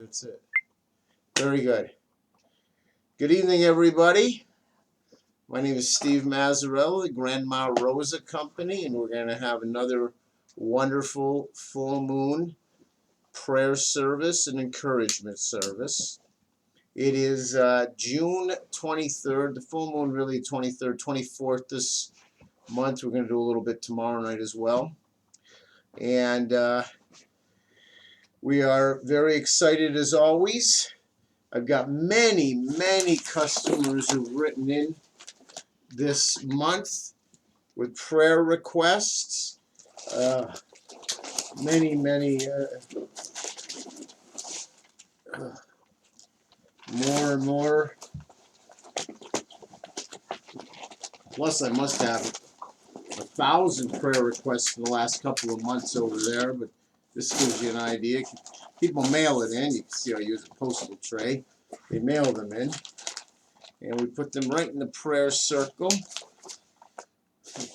That's it. Very good. Good evening, everybody. My name is Steve Mazzarella, the Grandma Rosa Company, and we're going to have another wonderful full moon prayer service and encouragement service. It is June 23rd, the full moon really 23rd, 24th this month. We're going to do a little bit tomorrow night as well. And we are very excited as always. I've got many customers who've written in this month with prayer requests. Many, more and more. Plus, I must have 1,000 prayer requests in the last couple of months over there, but this gives you an idea. People mail it in. You can see I use a postal tray. They mail them in, and we put them right in the prayer circle.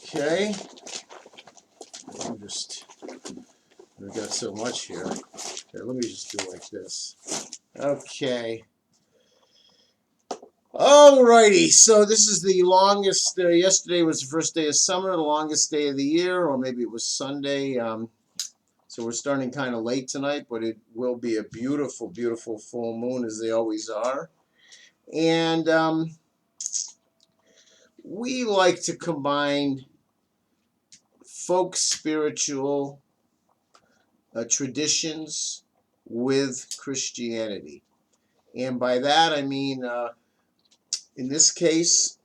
Okay. We've got so much here. Here, let me just do like this. Okay. Alrighty, so this is the longest, yesterday was the first day of summer, the longest day of the year, or maybe it was Sunday. So we're starting kind of late tonight, but it will be a beautiful full moon, as they always are. And we like to combine folk spiritual traditions with Christianity. And by that I mean, in this case,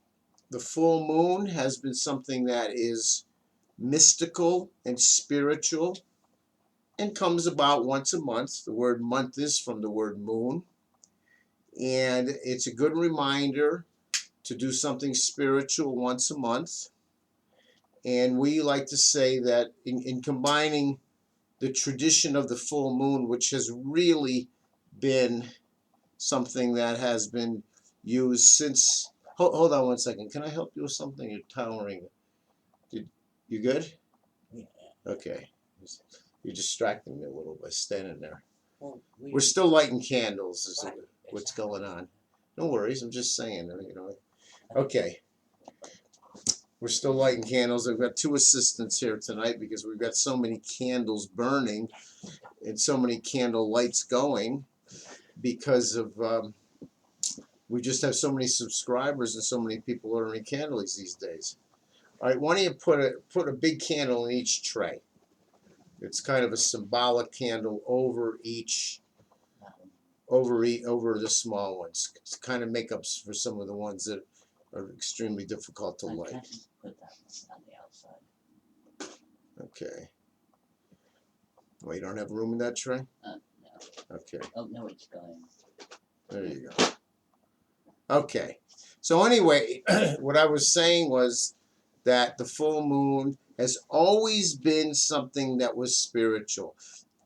the full moon has been something that is mystical and spiritual and comes about once a month. The word month is from the word moon. And it's a good reminder to do something spiritual once a month. And we like to say that in combining the tradition of the full moon, which has really been something that has been used since. Hold on one second. Can I help you with something? You're towering. You good? Yeah. Okay. You're distracting me a little by standing there. Well, We're still lighting candles. Is what's going on? No worries. I'm just saying. Okay. We're still lighting candles. I've got two assistants here tonight because we've got so many candles burning and so many candle lights going because of we just have so many subscribers and so many people ordering candles these days. All right, why don't you put a big candle in each tray? It's kind of a symbolic candle over each, over the small ones. It's kind of makeups for some of the ones that are extremely difficult to light. Put that on the outside. Okay. Well, you don't have room in that tray? No. Okay. Oh, no, it's going. There you go. Okay. So anyway, what I was saying was that the full moon has always been something that was spiritual.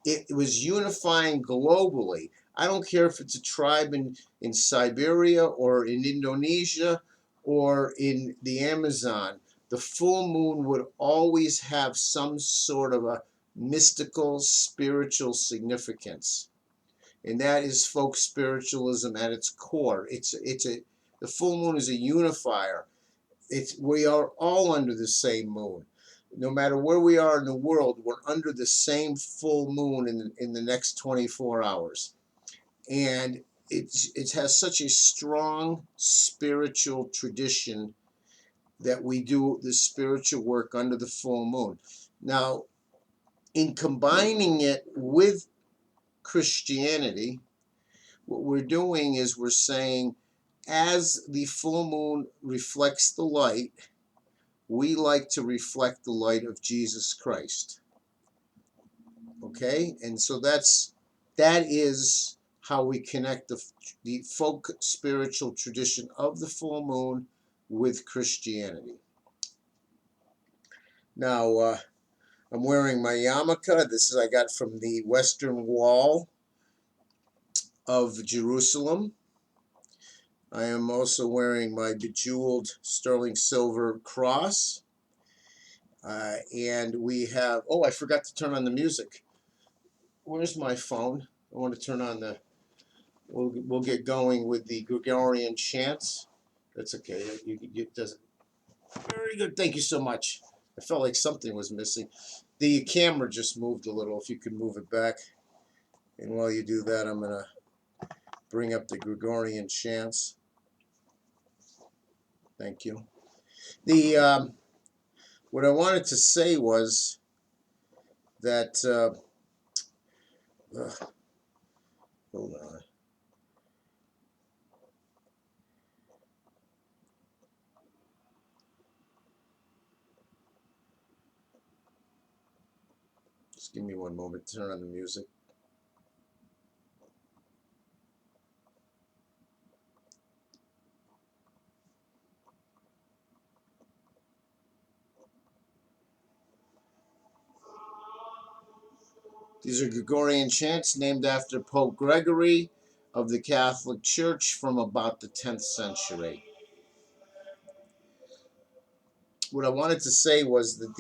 It was unifying globally. I don't care if it's a tribe in Siberia or in Indonesia or in the Amazon. The full moon would always have some sort of a mystical, spiritual significance. And that is folk spiritualism at its core. The full moon is a unifier. We are all under the same moon. No matter where we are in the world, we're under the same full moon in the next 24 hours. And it has such a strong spiritual tradition that we do the spiritual work under the full moon. Now, in combining it with Christianity, what we're doing is we're saying, as the full moon reflects the light, we like to reflect the light of Jesus Christ. Okay? And so that is how we connect the folk spiritual tradition of the full moon with Christianity. Now, I'm wearing my yarmulke. This is I got from the Western Wall of Jerusalem. I am also wearing my bejeweled sterling silver cross. And we have, oh, I forgot to turn on the music. Where's my phone? I want to turn on the we'll get going with the Gregorian chants. That's okay. It doesn't. Very good. Thank you so much. I felt like something was missing. The camera just moved a little. If you could move it back. And while you do that, I'm gonna bring up the Gregorian chants. Thank you. The what I wanted to say was that hold on. Just give me one moment to turn on the music. These are Gregorian chants named after Pope Gregory of the Catholic Church from about the 10th century. What I wanted to say was that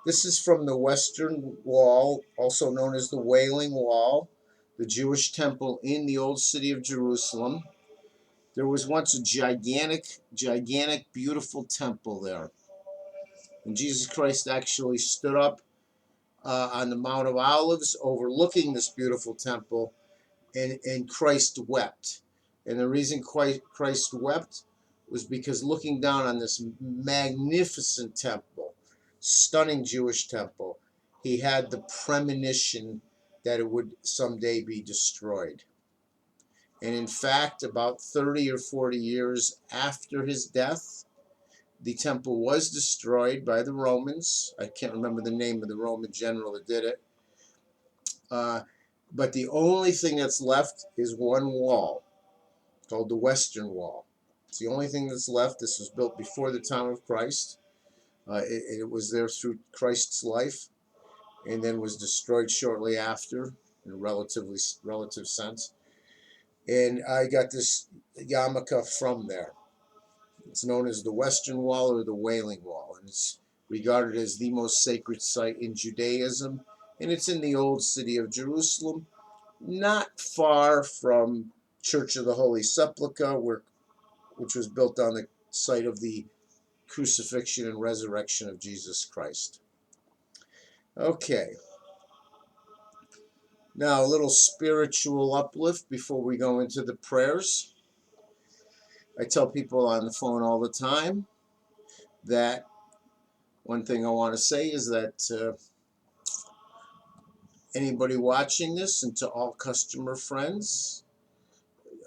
this is from the Western Wall, also known as the Wailing Wall, the Jewish temple in the old city of Jerusalem. There was once a gigantic, beautiful temple there. And Jesus Christ actually stood up on the Mount of Olives overlooking this beautiful temple, and Christ wept. And the reason Christ wept was because looking down on this magnificent temple, stunning Jewish temple, he had the premonition that it would someday be destroyed. And in fact, about 30 or 40 years after his death, the temple was destroyed by the Romans. I can't remember the name of the Roman general that did it. But the only thing that's left is one wall called the Western Wall. It's the only thing that's left. This was built before the time of Christ. It was there through Christ's life, and then was destroyed shortly after in a relative sense. And I got this yarmulke from there. It's known as the Western Wall or the Wailing Wall, and it's regarded as the most sacred site in Judaism, and it's in the old city of Jerusalem, not far from Church of the Holy Sepulchre, which was built on the site of the crucifixion and resurrection of Jesus Christ. Okay. Now, a little spiritual uplift before we go into the prayers. I tell people on the phone all the time that one thing I want to say is that anybody watching this, and to all customer friends,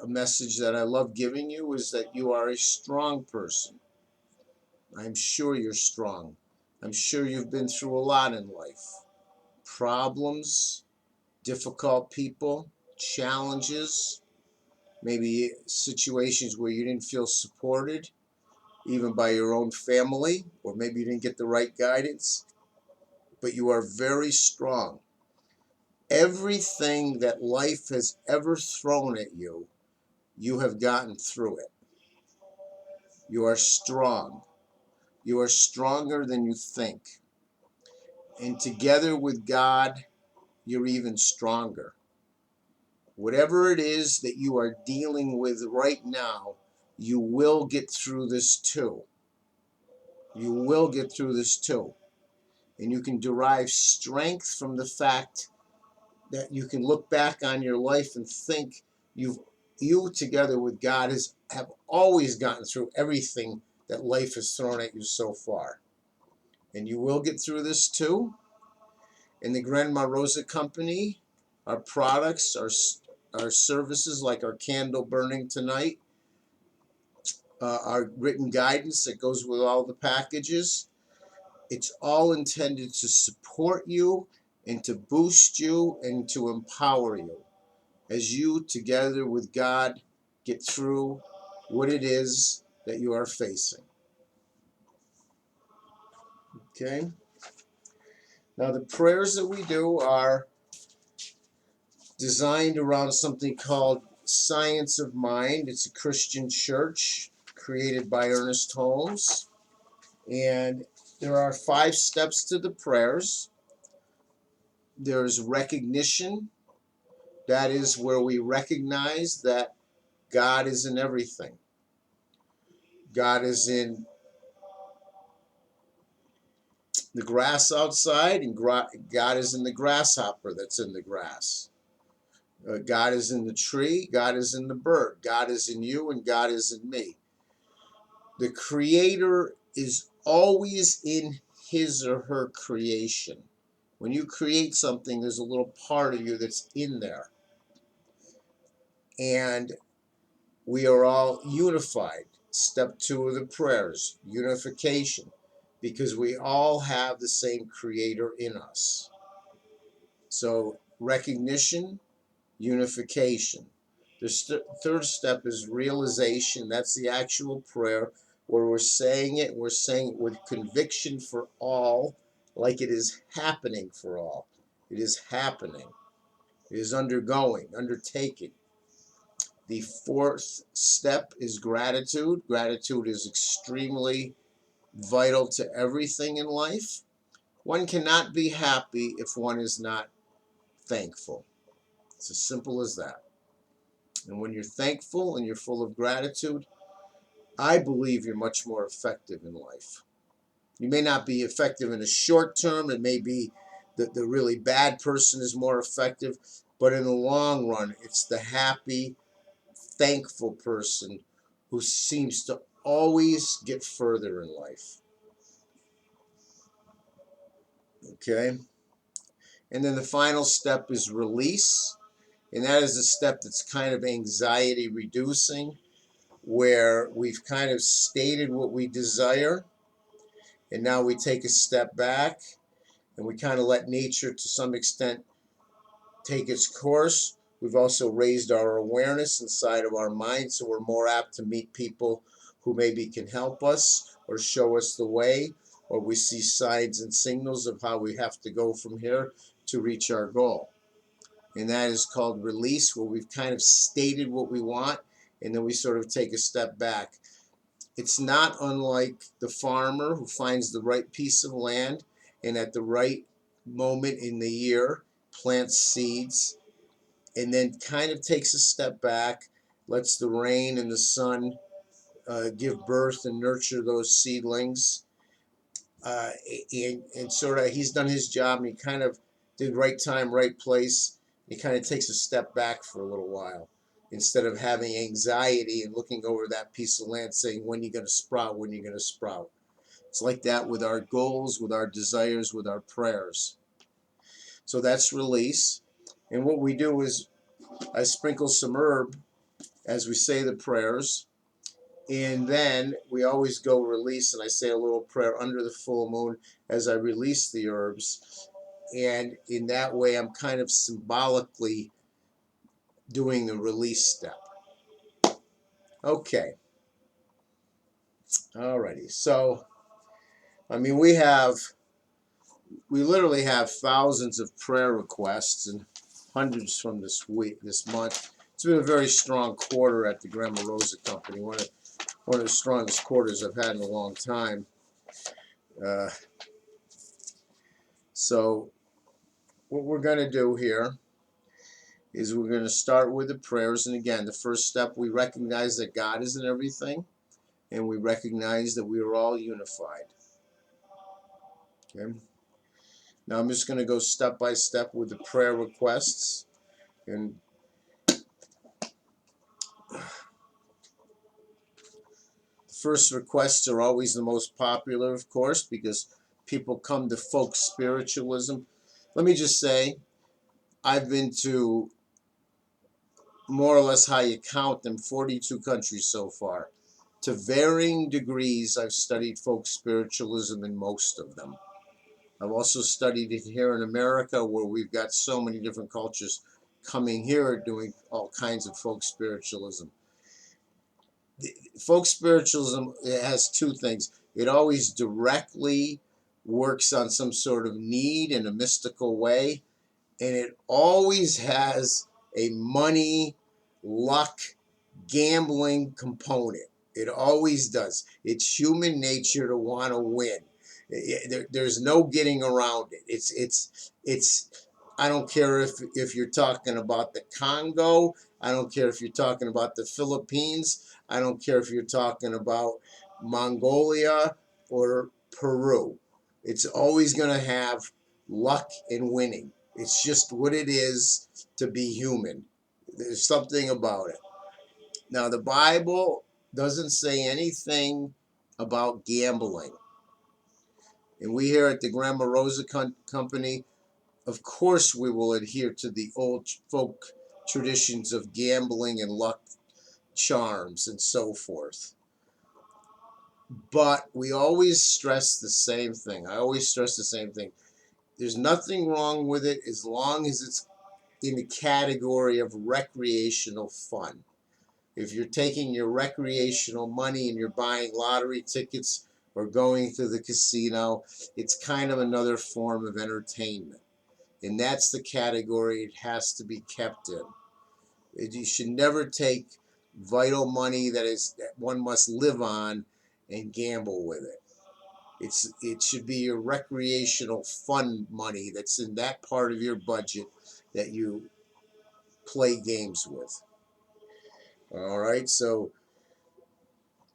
a message that I love giving you is that you are a strong person. I'm sure you're strong. I'm sure you've been through a lot in life. Problems, difficult people, challenges, maybe situations where you didn't feel supported, even by your own family, or maybe you didn't get the right guidance, but you are very strong. Everything that life has ever thrown at you, you have gotten through it. You are strong. You are stronger than you think. And together with God, you're even stronger. Whatever it is that you are dealing with right now, you will get through this too. You will get through this too. And you can derive strength from the fact that you can look back on your life and think you together with God have always gotten through everything that life has thrown at you so far. And you will get through this too. In the Grandma Rosa Company, our products, our services like our candle burning tonight, our written guidance that goes with all the packages, it's all intended to support you and to boost you and to empower you as you, together with God, get through what it is that you are facing. Okay? Now, the prayers that we do are designed around something called Science of Mind. It's a Christian church created by Ernest Holmes. And there are 5 steps to the prayers. There's recognition, That is where we recognize that God is in everything. God is in the grass outside, and God is in the grasshopper that's in the grass. God is in the tree, God is in the bird, God is in you, and God is in me. The Creator is always in his or her creation. When you create something, there's a little part of you that's in there. And we are all unified. Step 2 of the prayers, unification, because we all have the same Creator in us. So recognition, unification. The third step is realization. That's the actual prayer where we're saying it. We're saying it with conviction for all, like it is happening for all. It is happening. It is undertaking. The fourth step is gratitude. Gratitude is extremely vital to everything in life. One cannot be happy if one is not thankful. It's as simple as that. And when you're thankful and you're full of gratitude, I believe you're much more effective in life. You may not be effective in the short term. It may be that the really bad person is more effective. But in the long run, it's the happy, thankful person who seems to always get further in life. Okay? And then the final step is release. And that is a step that's kind of anxiety reducing, where we've kind of stated what we desire, and now we take a step back and we kind of let nature to some extent take its course. We've also raised our awareness inside of our mind, so we're more apt to meet people who maybe can help us or show us the way, or we see signs and signals of how we have to go from here to reach our goal. And that is called release, where we've kind of stated what we want and then we sort of take a step back. It's not unlike the farmer who finds the right piece of land and at the right moment in the year plants seeds and then kind of takes a step back, lets the rain and the sun give birth and nurture those seedlings. Uh, and sort of he's done his job and he kind of did right time, right place. He kind of takes a step back for a little while instead of having anxiety and looking over that piece of land saying, when are you going to sprout? When are you going to sprout? It's like that with our goals, with our desires, with our prayers. So that's release. And what we do is I sprinkle some herb as we say the prayers. And then we always go release, and I say a little prayer under the full moon as I release the herbs. And in that way, I'm kind of symbolically doing the release step. Okay. Alrighty. So, I mean, we literally have thousands of prayer requests and hundreds from this month. It's been a very strong quarter at the Grandma Rosa Company. One of the strongest quarters I've had in a long time. So what we're going to do here is we're going to start with the prayers. And again, the first step, we recognize that God is in everything, and we recognize that we are all unified. Okay. Now I'm just going to go step by step with the prayer requests. And the first requests are always the most popular, of course, because people come to folk spiritualism. Let me just say, I've been to more or less how you count them, 42 countries so far. To varying degrees, I've studied folk spiritualism in most of them. I've also studied it here in America, where we've got so many different cultures coming here doing all kinds of folk spiritualism. Folk spiritualism has two things. It always directly works on some sort of need in a mystical way, and it always has a money, luck, gambling component. It always does. It's human nature to want to win. There's no getting around it. It's I don't care if you're talking about the Congo. I don't care if you're talking about the Philippines. I don't care if you're talking about Mongolia or Peru. It's always going to have luck and winning. It's just what it is to be human. There's something about it. Now, the Bible doesn't say anything about gambling. And we here at the Grandma Rosa Company, of course, we will adhere to the old folk traditions of gambling and luck charms and so forth. But we always stress the same thing. I always stress the same thing. There's nothing wrong with it as long as it's in the category of recreational fun. If you're taking your recreational money and you're buying lottery tickets or going to the casino, it's kind of another form of entertainment. And that's the category it has to be kept in. You should never take vital money that one must live on and gamble with it. It should be your recreational fun money that's in that part of your budget that you play games with. All right, so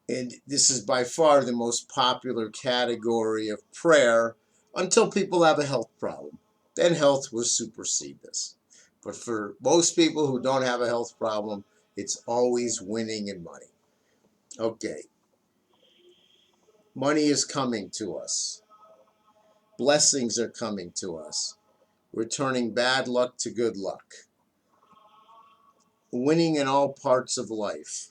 and this is by far the most popular category of prayer until people have a health problem. Then health will supersede this. But for most people who don't have a health problem, it's always winning in money. Okay, money is coming to us. Blessings are coming to us. We're turning bad luck to good luck. Winning in all parts of life.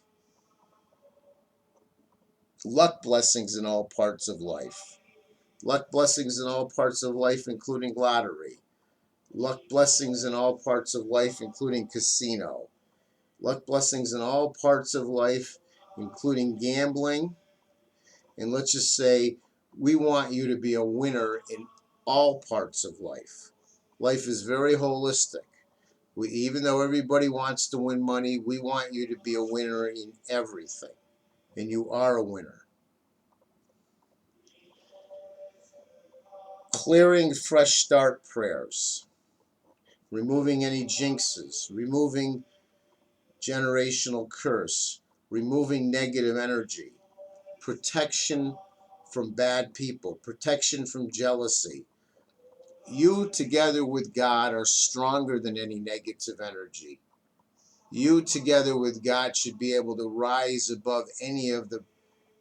Luck blessings in all parts of life. Luck blessings in all parts of life, including lottery. Luck blessings in all parts of life, including casino. Luck blessings in all parts of life, including gambling. And let's just say we want you to be a winner in all parts of life. Life is very holistic. Even though everybody wants to win money, we want you to be a winner in everything. And you are a winner. Clearing fresh start prayers. Removing any jinxes. Removing generational curse. Removing negative energy. Protection from bad people. Protection from jealousy. You together with God are stronger than any negative energy. You together with God should be able to rise above any of the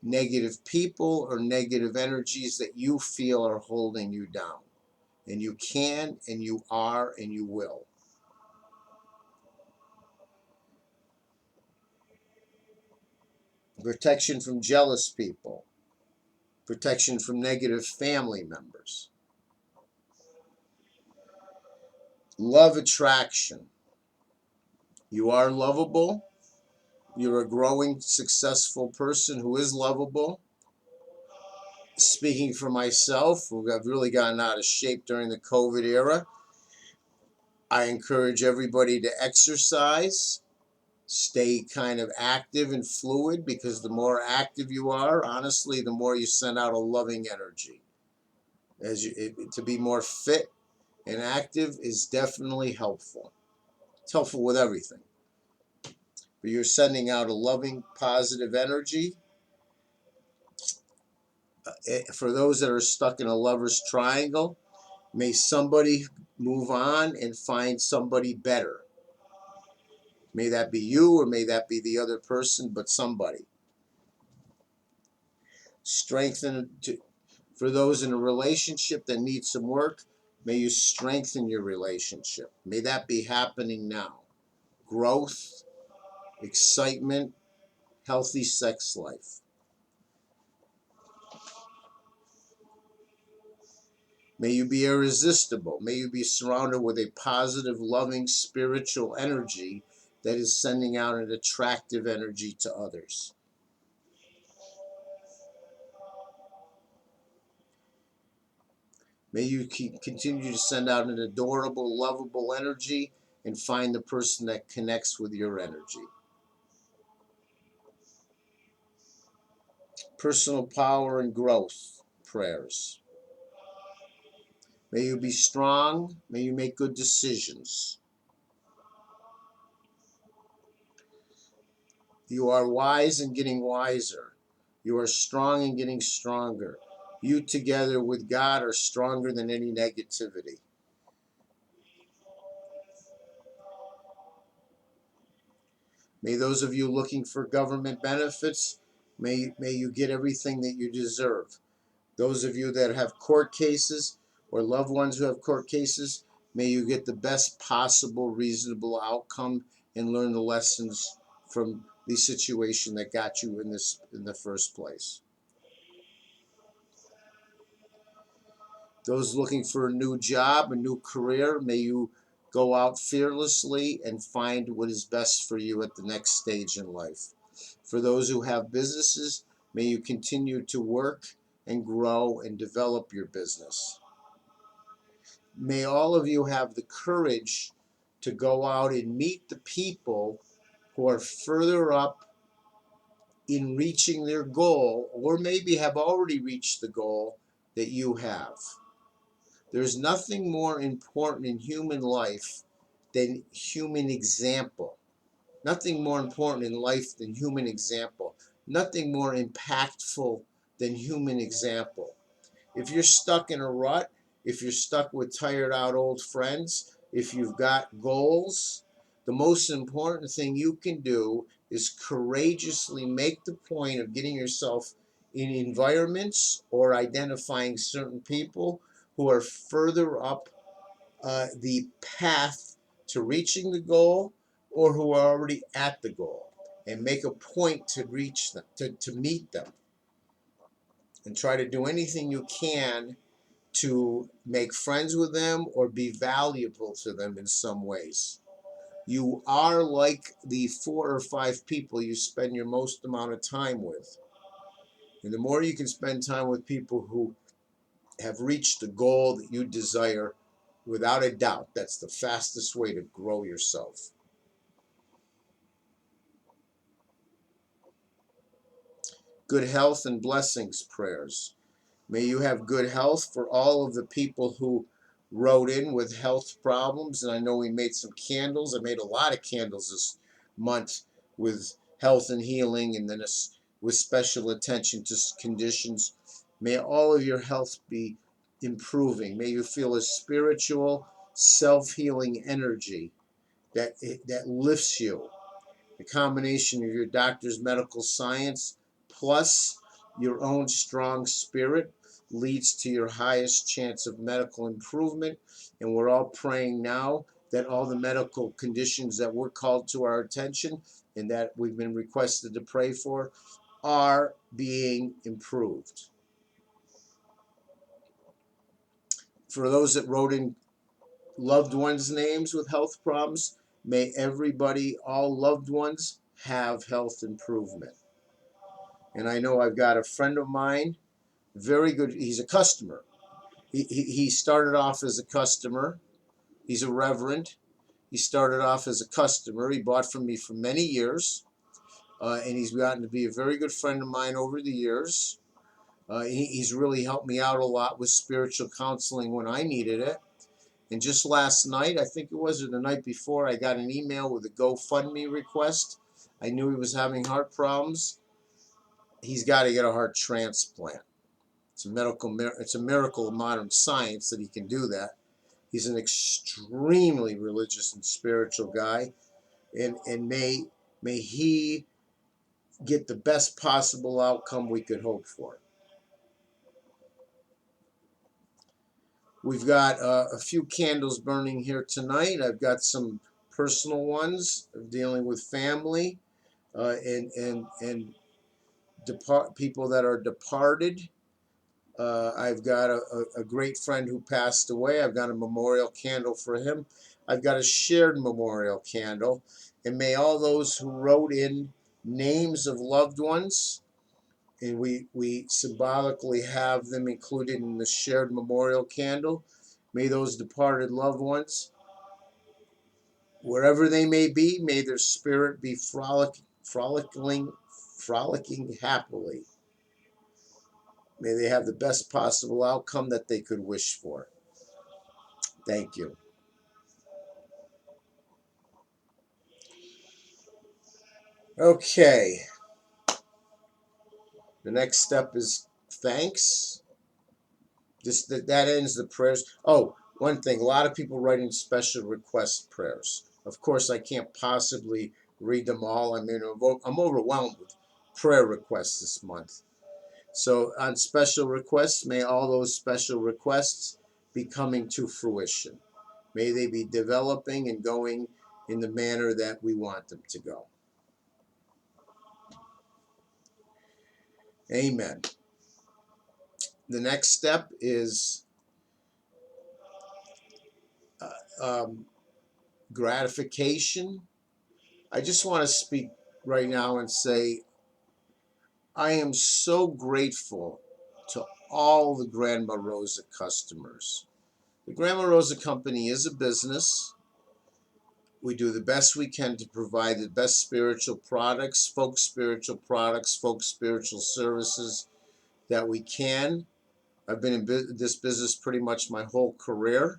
negative people or negative energies that you feel are holding you down. And you can, and you are, and you will. Protection from jealous people. Protection from negative family members. Love attraction. You are lovable. You're a growing, successful person who is lovable. Speaking for myself, who have really gotten out of shape during the COVID era, I encourage everybody to exercise, stay kind of active and fluid, because the more active you are, honestly, the more you send out a loving energy. To be more fit and active is definitely helpful. It's helpful with everything. But you're sending out a loving, positive energy. For those that are stuck in a lover's triangle, may somebody move on and find somebody better. May that be you, or may that be the other person, but somebody. For those in a relationship that need some work, may you strengthen your relationship. May that be happening now. Growth, excitement, healthy sex life. May you be irresistible. May you be surrounded with a positive, loving, spiritual energy that is sending out an attractive energy to others. May you continue to send out an adorable, lovable energy and find the person that connects with your energy. Personal power and growth prayers. May you be strong. May you make good decisions. You are wise and getting wiser. You are strong and getting stronger. You together with God are stronger than any negativity. May those of you looking for government benefits, may you get everything that you deserve. Those of you that have court cases or loved ones who have court cases, may you get the best possible reasonable outcome and learn the lessons from the situation that got you in the first place. Those looking for a new job, a new career, may you go out fearlessly and find what is best for you at the next stage in life. For those who have businesses, may you continue to work and grow and develop your business. May all of you have the courage to go out and meet the people who are further up in reaching their goal, or maybe have already reached the goal that you have. There's nothing more important in human life than human example. Nothing more important in life than human example. Nothing more impactful than human example. If you're stuck in a rut, if you're stuck with tired out old friends, if you've got goals, the most important thing you can do is courageously make the point of getting yourself in environments or identifying certain people who are further up the path to reaching the goal or who are already at the goal, and make a point to reach them, to meet them, and try to do anything you can to make friends with them or be valuable to them in some ways. You are like the 4 or 5 people you spend your most amount of time with. And the more you can spend time with people who have reached the goal that you desire, without a doubt, that's the fastest way to grow yourself. Good health and blessings prayers. May you have good health for all of the people who wrote in with health problems. And I know we made some candles. I made a lot of candles this month with health and healing, and then with special attention to conditions. May all of your health be improving. May you feel a spiritual, self-healing energy that lifts you. The combination of your doctor's medical science plus your own strong spirit leads to your highest chance of medical improvement. And we're all praying now that all the medical conditions that were called to our attention and that we've been requested to pray for are being improved. For those that wrote in loved ones' names with health problems, may everybody, all loved ones, have health improvement. And I know I've got a friend of mine, very good, he's a customer. He started off as a customer. He's a reverend. He started off as a customer. He bought from me for many years. And he's gotten to be a very good friend of mine over the years. He's really helped me out a lot with spiritual counseling when I needed it. And just last night, I think it was, or the night before, I got an email with a GoFundMe request. I knew he was having heart problems. He's got to get a heart transplant. It's a miracle of modern science that he can do that. He's an extremely religious and spiritual guy, and may he get the best possible outcome we could hope for. We've got a few candles burning here tonight. I've got some personal ones dealing with family and people that are departed. I've got a great friend who passed away. I've got a memorial candle for him. I've got a shared memorial candle. And may all those who wrote in names of loved ones, and we symbolically have them included in the shared memorial candle, may those departed loved ones, wherever they may be, may their spirit be frolicking happily. May they have the best possible outcome that they could wish for. Thank you. Okay. The next step is thanks. That ends the prayers. Oh, one thing. A lot of people writing special request prayers. Of course, I can't possibly read them all. I mean, I'm overwhelmed with prayer requests this month. So on special requests, may all those special requests be coming to fruition. May they be developing and going in the manner that we want them to go. Amen. The next step is gratification. I just want to speak right now and say I am so grateful to all the Grandma Rosa customers. The Grandma Rosa Company is a business. We do the best we can to provide the best spiritual products, folk spiritual services that we can. I've been in this business pretty much my whole career.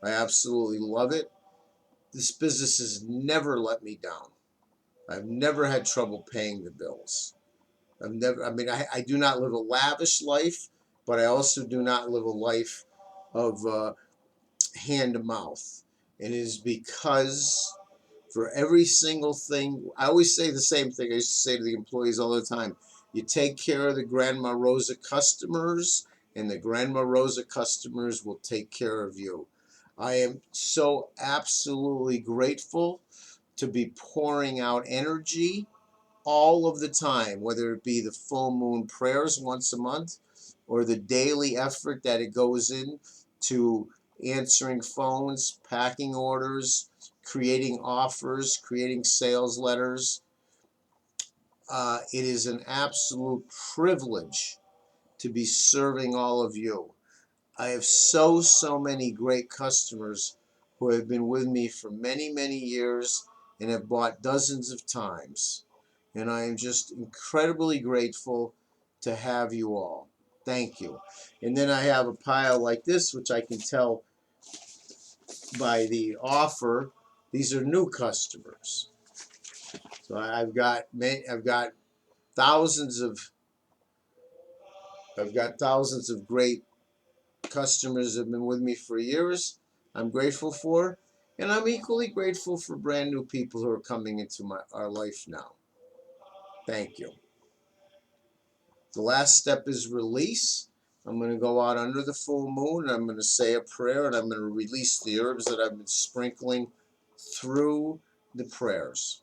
I absolutely love it. This business has never let me down. I've never had trouble paying the bills. I do not live a lavish life, but I also do not live a life of hand to mouth. And it is because for every single thing, I always say the same thing I used to say to the employees all the time. You take care of the Grandma Rosa customers, and the Grandma Rosa customers will take care of you. I am so absolutely grateful to be pouring out energy all of the time, whether it be the full moon prayers once a month or the daily effort that it goes in to answering phones, packing orders, creating offers, creating sales letters. It is an absolute privilege to be serving all of you. I have so many great customers who have been with me for many years and have bought dozens of times. And I am just incredibly grateful to have you all. Thank you. And then I have a pile like this, which I can tell by the offer. These are new customers. So I've got thousands of great customers that have been with me for years. I'm grateful for, and I'm equally grateful for brand new people who are coming into our life now. Thank you. The last step is release. I'm going to go out under the full moon, and I'm going to say a prayer, and I'm going to release the herbs that I've been sprinkling through the prayers.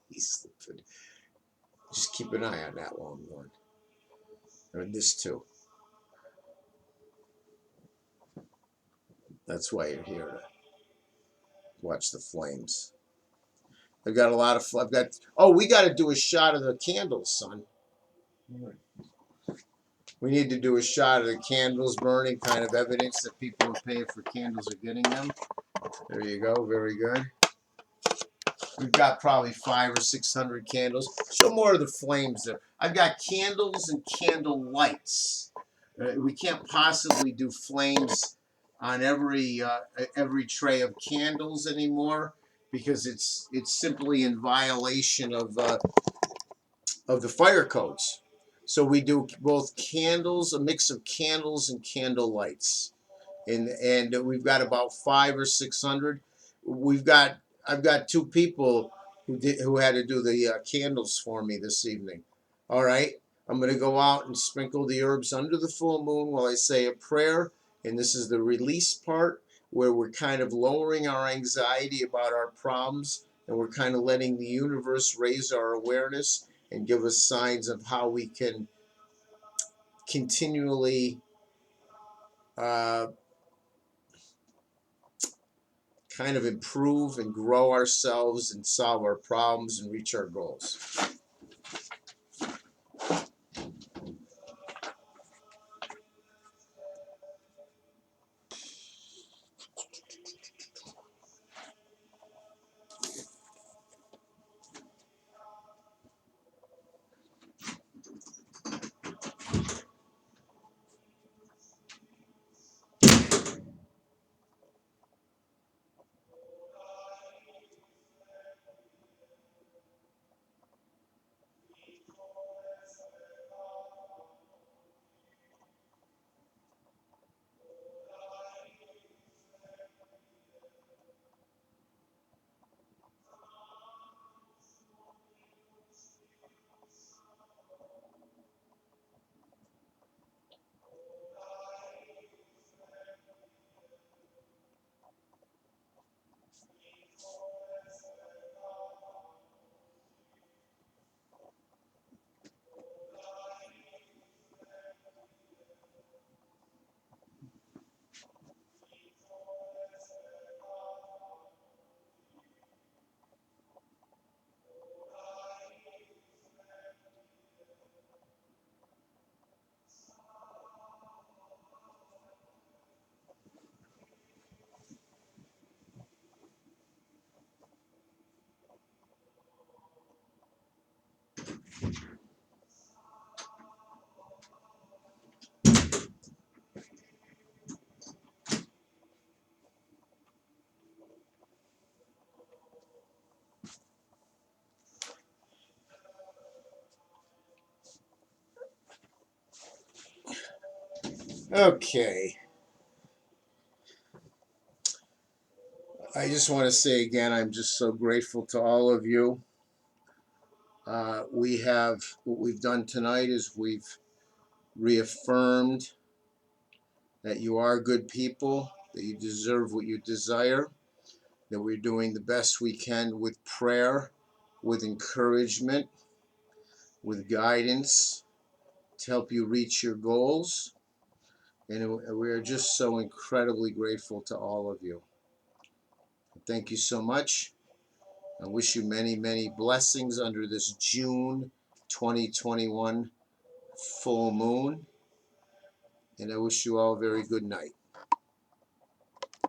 He's slipping. Just keep an eye on that long one. And this too. That's why you're here to watch the flames. I've got a lot of. Oh, we got to do a shot of the candles, son. We need to do a shot of the candles burning, kind of evidence that people who are paying for candles are getting them. There you go. Very good. We've got probably 500 or 600 candles. Show more of the flames there. I've got candles and candle lights. We can't possibly do flames on every tray of candles anymore because it's simply in violation of the fire codes. So we do both candles, a mix of candles and candle lights, and we've got about 500 or 600. I've got two people who had to do the candles for me this evening. All right, I'm going to go out and sprinkle the herbs under the full moon while I say a prayer, and this is the release part where we're kind of lowering our anxiety about our problems, and we're kind of letting the universe raise our awareness and give us signs of how we can continually kind of improve and grow ourselves and solve our problems and reach our goals. Okay. I just want to say again, I'm just so grateful to all of you. What we've done tonight is we've reaffirmed that you are good people, that you deserve what you desire, that we're doing the best we can with prayer, with encouragement, with guidance to help you reach your goals. And we're just so incredibly grateful to all of you. Thank you so much. I wish you many, many blessings under this June 2021 full moon. And I wish you all a very good night.